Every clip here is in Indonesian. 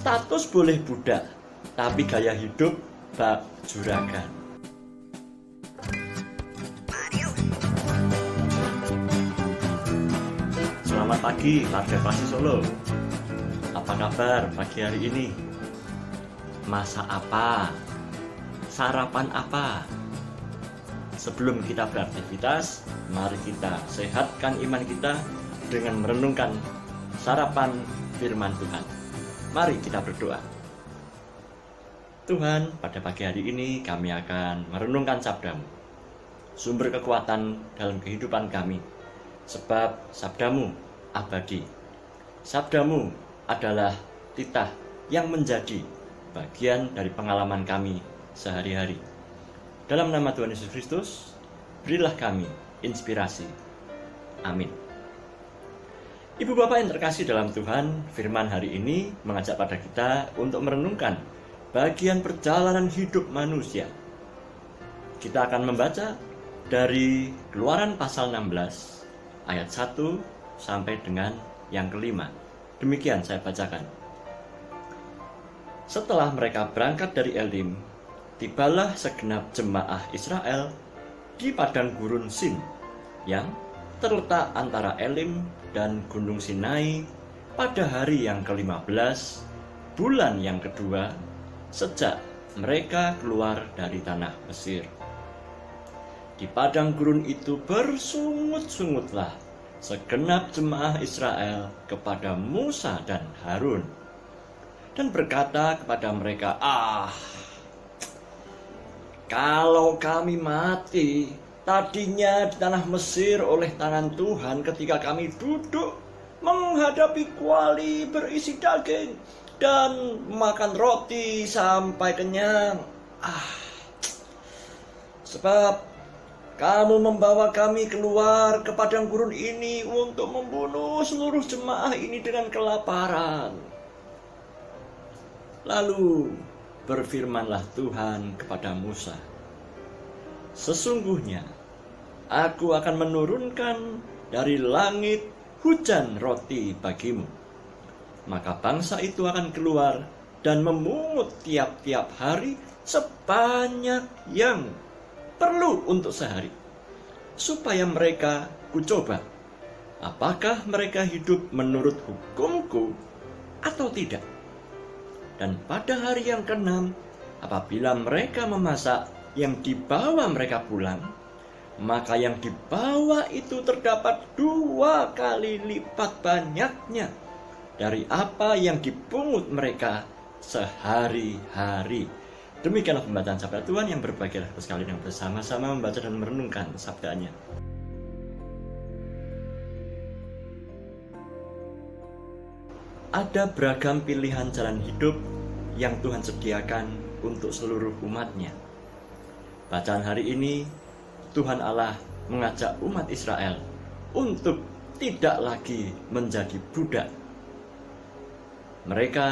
Status boleh budak, tapi gaya hidup bak juragan. Selamat pagi, warga Klasik Solo. Apa kabar pagi hari ini? Masak apa? Sarapan apa? Sebelum kita beraktivitas, mari kita sehatkan iman kita dengan merenungkan sarapan firman Tuhan. Mari kita berdoa. Tuhan, pada pagi hari ini kami akan merenungkan sabda-Mu, sumber kekuatan dalam kehidupan kami, sebab sabda-Mu abadi. Sabda-Mu adalah titah yang menjadi bagian dari pengalaman kami sehari-hari. Dalam nama Tuhan Yesus Kristus, berilah kami inspirasi. Amin. Ibu bapak yang terkasih dalam Tuhan, firman hari ini mengajak pada kita untuk merenungkan bagian perjalanan hidup manusia. Kita akan membaca dari Keluaran pasal 16 ayat 1 sampai dengan yang kelima. Demikian saya bacakan. Setelah mereka berangkat dari Elim, tibalah segenap jemaah Israel di padang gurun Sin yang terletak antara Elim dan Gunung Sinai pada hari yang ke-15, bulan yang kedua, sejak mereka keluar dari tanah Mesir. Di padang gurun itu bersungut-sungutlah segenap jemaah Israel kepada Musa dan Harun, dan berkata kepada mereka, kalau kami mati tadinya di tanah Mesir oleh tangan Tuhan ketika kami duduk menghadapi kuali berisi daging dan makan roti sampai kenyang. Sebab kamu membawa kami keluar ke padang gurun ini untuk membunuh seluruh jemaah ini dengan kelaparan. Lalu berfirmanlah Tuhan kepada Musa, sesungguhnya aku akan menurunkan dari langit hujan roti bagimu. Maka bangsa itu akan keluar dan memungut tiap-tiap hari sebanyak yang perlu untuk sehari, supaya mereka kucoba apakah mereka hidup menurut hukumku atau tidak. Dan pada hari yang ke-6, apabila mereka memasak yang dibawa mereka pulang, maka yang dibawa itu terdapat 2 kali lipat banyaknya dari apa yang dipungut mereka sehari-hari. Demikianlah pembacaan sabda Tuhan. Yang berbahagia kita sekalian yang bersama-sama membaca dan merenungkan sabdanya. Ada beragam pilihan jalan hidup yang Tuhan sediakan untuk seluruh umatnya. Bacaan hari ini, Tuhan Allah mengajak umat Israel untuk tidak lagi menjadi budak. Mereka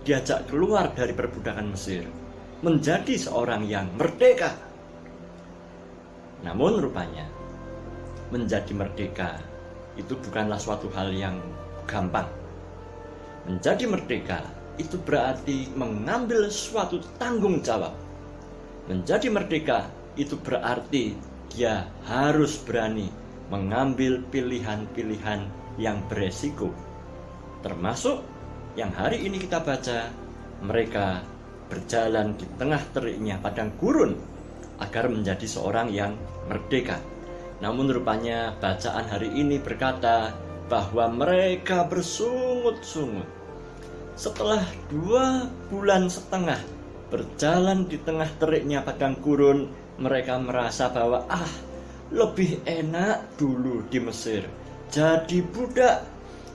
diajak keluar dari perbudakan Mesir, menjadi seorang yang merdeka. Namun rupanya, menjadi merdeka itu bukanlah suatu hal yang gampang. Menjadi merdeka itu berarti mengambil suatu tanggung jawab. Menjadi merdeka itu berarti dia harus berani mengambil pilihan-pilihan yang beresiko. Termasuk yang hari ini kita baca, mereka berjalan di tengah teriknya padang gurun agar menjadi seorang yang merdeka. Namun rupanya bacaan hari ini berkata bahwa mereka bersungut-sungut. Setelah 2,5 bulan berjalan di tengah teriknya padang gurun, mereka merasa bahwa lebih enak dulu di Mesir. Jadi budak,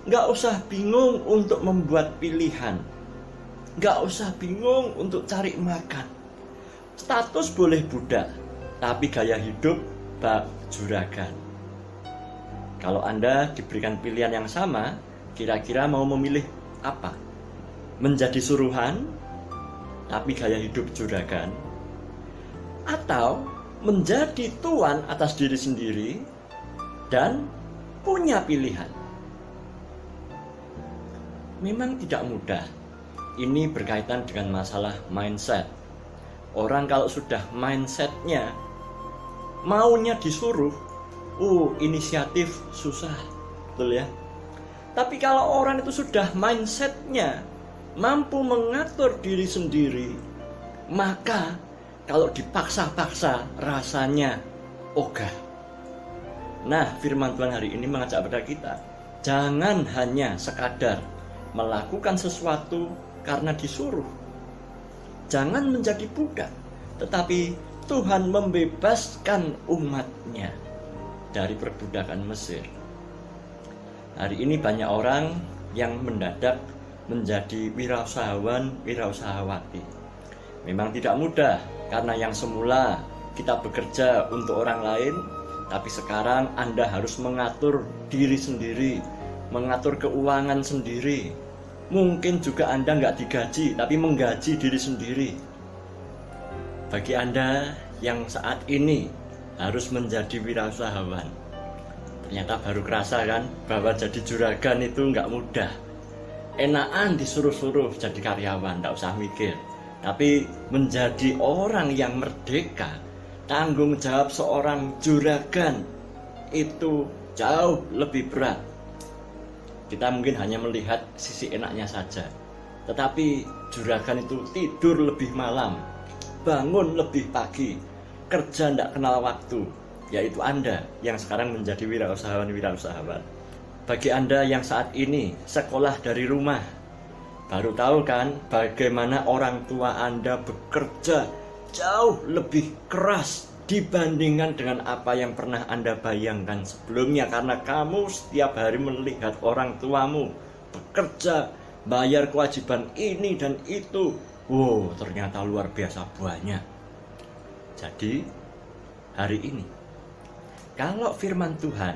gak usah bingung untuk membuat pilihan, gak usah bingung untuk cari makan. Status boleh budak, tapi gaya hidup bak juragan. Kalau Anda diberikan pilihan yang sama, kira-kira mau memilih apa? Menjadi suruhan, tapi gaya hidup juragan? Atau menjadi tuan atas diri sendiri dan punya pilihan? Memang tidak mudah ini berkaitan dengan masalah mindset. Orang kalau sudah mindsetnya maunya disuruh, inisiatif susah, betul ya. Tapi kalau orang itu sudah mindsetnya mampu mengatur diri sendiri, maka kalau dipaksa-paksa rasanya ogah. Nah, firman Tuhan hari ini mengajak kepada kita, jangan hanya sekadar melakukan sesuatu karena disuruh. Jangan menjadi budak, tetapi Tuhan membebaskan umatnya dari perbudakan Mesir. Hari ini banyak orang yang mendadak menjadi wirausahawan, wirausahawati. Memang tidak mudah, karena yang semula kita bekerja untuk orang lain, tapi sekarang Anda harus mengatur diri sendiri, mengatur keuangan sendiri. Mungkin juga Anda nggak digaji, tapi menggaji diri sendiri. Bagi Anda yang saat ini harus menjadi wirausahawan, ternyata baru kerasa kan bahwa jadi juragan itu nggak mudah. Enakan disuruh-suruh jadi karyawan, nggak usah mikir. Tapi menjadi orang yang merdeka, tanggung jawab seorang juragan itu jauh lebih berat. Kita mungkin hanya melihat sisi enaknya saja, tetapi juragan itu tidur lebih malam, bangun lebih pagi, kerja tidak kenal waktu. Yaitu Anda yang sekarang menjadi wirausahawan. Bagi Anda yang saat ini sekolah dari rumah, baru tahu kan bagaimana orang tua Anda bekerja jauh lebih keras dibandingkan dengan apa yang pernah Anda bayangkan sebelumnya. Karena kamu setiap hari melihat orang tuamu bekerja, bayar kewajiban ini dan itu. Wow, ternyata luar biasa banyak. Jadi hari ini, kalau firman Tuhan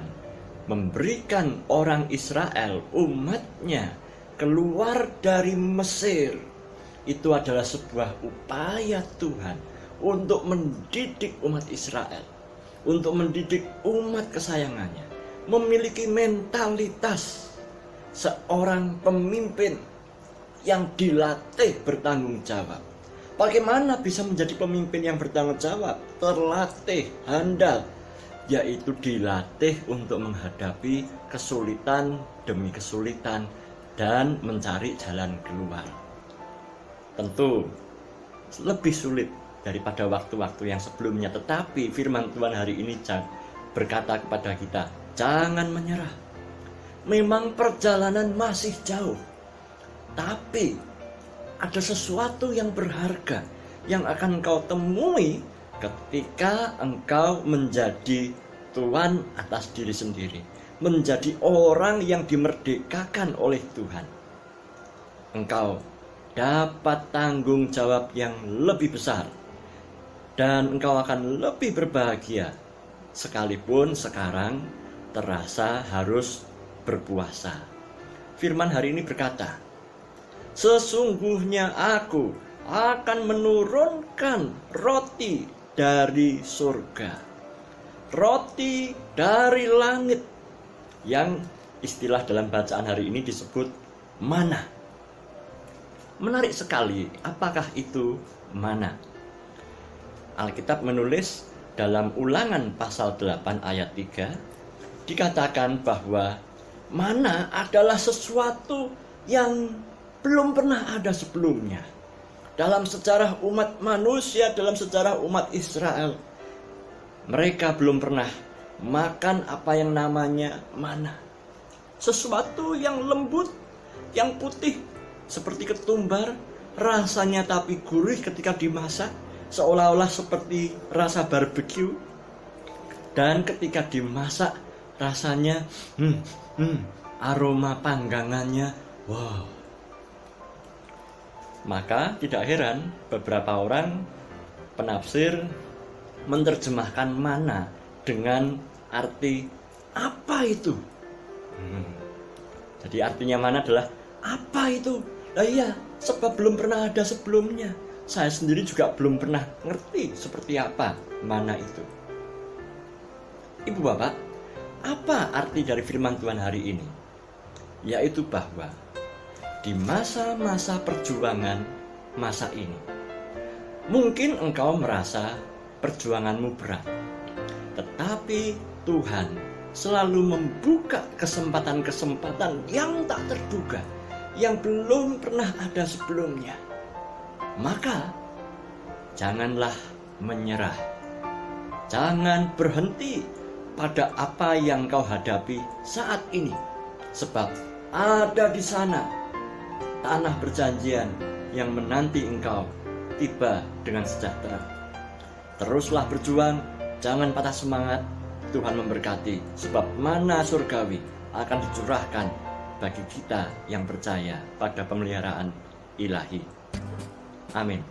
memberikan orang Israel, umatnya, keluar dari Mesir, itu adalah sebuah upaya Tuhan untuk mendidik umat Israel, untuk mendidik umat kesayangannya, memiliki mentalitas seorang pemimpin yang dilatih bertanggung jawab. Bagaimana bisa menjadi pemimpin yang bertanggung jawab? Terlatih, handal, yaitu dilatih untuk menghadapi kesulitan demi kesulitan dan mencari jalan keluar. Tentu lebih sulit daripada waktu-waktu yang sebelumnya, tetapi firman Tuhan hari ini berkata kepada kita, jangan menyerah. Memang perjalanan masih jauh, tapi ada sesuatu yang berharga yang akan engkau temui ketika engkau menjadi tuan atas diri sendiri, menjadi orang yang dimerdekakan oleh Tuhan. Engkau dapat tanggung jawab yang lebih besar, dan engkau akan lebih berbahagia, sekalipun sekarang terasa harus berpuasa. Firman hari ini berkata, sesungguhnya aku akan menurunkan roti dari surga, roti dari langit, yang istilah dalam bacaan hari ini disebut mana. Menarik sekali, apakah itu mana? Alkitab menulis dalam Ulangan pasal 8 ayat 3, dikatakan bahwa mana adalah sesuatu yang belum pernah ada sebelumnya. Dalam sejarah umat manusia, dalam sejarah umat Israel, mereka belum pernah makan apa yang namanya mana. Sesuatu yang lembut, yang putih, seperti ketumbar, rasanya tapi gurih ketika dimasak, seolah-olah seperti rasa barbeque. Dan ketika dimasak, rasanya aroma panggangannya, wow. Maka tidak heran beberapa orang penafsir menerjemahkan mana dengan arti apa itu. Jadi artinya mana adalah apa itu? Nah iya, sebab belum pernah ada sebelumnya. Saya sendiri juga belum pernah ngerti seperti apa mana itu. Ibu bapak, apa arti dari firman Tuhan hari ini? Yaitu bahwa di masa-masa perjuangan masa ini. Mungkin engkau merasa perjuanganmu berat, tetapi Tuhan selalu membuka kesempatan-kesempatan yang tak terduga, yang belum pernah ada sebelumnya. Maka janganlah menyerah. Jangan berhenti pada apa yang kau hadapi saat ini, sebab ada di sana tanah perjanjian yang menanti engkau tiba dengan sejahtera. Teruslah berjuang, jangan patah semangat. Tuhan memberkati, sebab mana surgawi akan dicurahkan bagi kita yang percaya pada pemeliharaan ilahi. Amin.